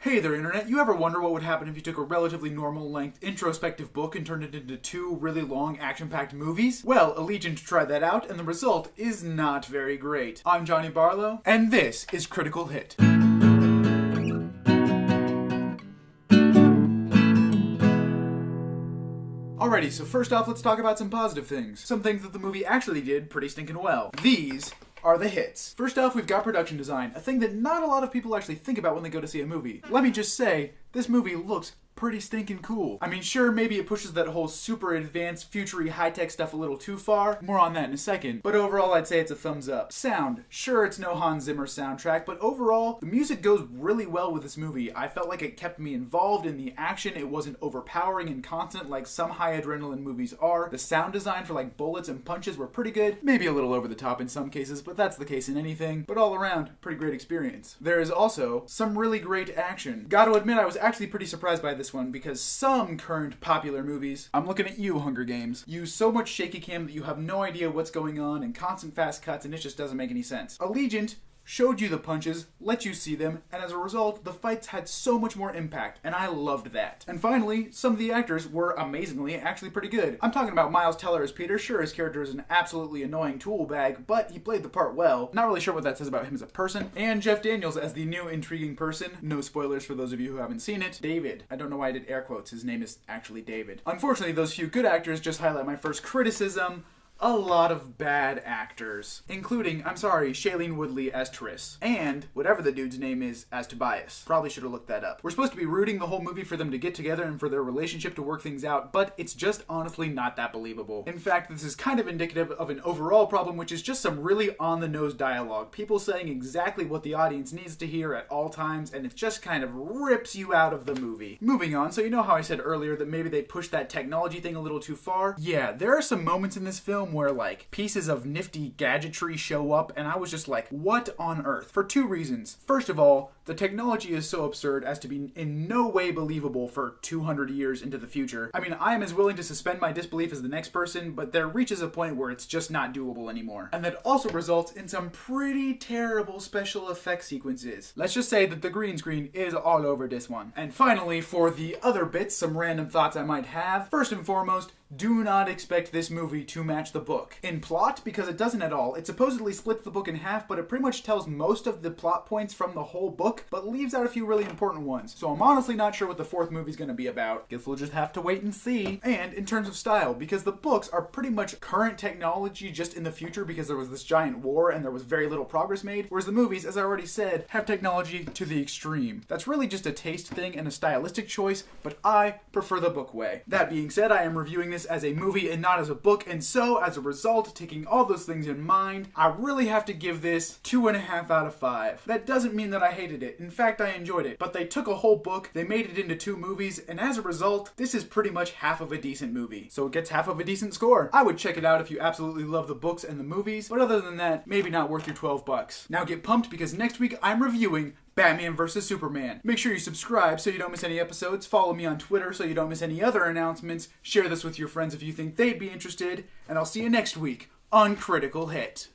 Hey there, Internet. You ever wonder what would happen if you took a relatively normal-length introspective book and turned it into 2 really long action-packed movies? Well, Allegiant tried that out, and the result is not very great. I'm Johnny Barlow, and this is Critical Hit. Alrighty, so first off, let's talk about some positive things. Some things that the movie actually did pretty stinking well. These are the hits. First off, we've got production design, a thing that not a lot of people actually think about when they go to see a movie. Let me just say, this movie looks pretty stinking cool. I mean, sure, maybe it pushes that whole super advanced, futury, high-tech stuff a little too far. More on that in a second. But overall, I'd say it's a thumbs up. Sound. Sure, it's no Hans Zimmer soundtrack, but overall, the music goes really well with this movie. I felt like it kept me involved in the action. It wasn't overpowering and constant like some high adrenaline movies are. The sound design for like bullets and punches were pretty good. Maybe a little over the top in some cases, but that's the case in anything. But all around, pretty great experience. There is also some really great action. Gotta admit, I was actually pretty surprised by this one because some current popular movies, I'm looking at you, Hunger Games, use so much shaky cam that you have no idea what's going on and constant fast cuts and it just doesn't make any sense. Allegiant showed you the punches, let you see them, and as a result, the fights had so much more impact, and I loved that. And finally, some of the actors were amazingly actually pretty good. I'm talking about Miles Teller as Peter. Sure, his character is an absolutely annoying tool bag, but he played the part well. Not really sure what that says about him as a person. And Jeff Daniels as the new intriguing person. No spoilers for those of you who haven't seen it. David. I don't know why I did air quotes. His name is actually David. Unfortunately, those few good actors just highlight my first criticism. A lot of bad actors, including, Shailene Woodley as Triss, and whatever the dude's name is as Tobias. Probably should have looked that up. We're supposed to be rooting the whole movie for them to get together and for their relationship to work things out, but it's just honestly not that believable. In fact, this is kind of indicative of an overall problem, which is just some really on-the-nose dialogue. People saying exactly what the audience needs to hear at all times, and it just kind of rips you out of the movie. Moving on, so you know how I said earlier that maybe they pushed that technology thing a little too far? Yeah, there are some moments in this film where like pieces of nifty gadgetry show up and I was just like, what on earth? For 2 reasons. First of all, the technology is so absurd as to be in no way believable for 200 years into the future. I mean, I am as willing to suspend my disbelief as the next person, but there reaches a point where it's just not doable anymore. And that also results in some pretty terrible special effects sequences. Let's just say that the green screen is all over this one. And finally, for the other bits, some random thoughts I might have. First and foremost, do not expect this movie to match the book. In plot, because it doesn't at all. It supposedly splits the book in half, but it pretty much tells most of the plot points from the whole book, but leaves out a few really important ones. So I'm honestly not sure what the 4th movie's gonna be about. Guess we'll just have to wait and see. And in terms of style, because the books are pretty much current technology just in the future because there was this giant war and there was very little progress made, whereas the movies, as I already said, have technology to the extreme. That's really just a taste thing and a stylistic choice, but I prefer the book way. That being said, I am reviewing this as a movie and not as a book, and so as a result, taking all those things in mind, I really have to give this 2.5 out of 5. That doesn't mean that I hated it. In fact, I enjoyed it, but they took a whole book, they made it into 2 movies, and as a result, this is pretty much half of a decent movie. So it gets half of a decent score. I would check it out if you absolutely love the books and the movies, but other than that, maybe not worth your $12. Now get pumped because next week I'm reviewing Batman vs. Superman. Make sure you subscribe so you don't miss any episodes. Follow me on Twitter so you don't miss any other announcements. Share this with your friends if you think they'd be interested. And I'll see you next week on Critical Hit.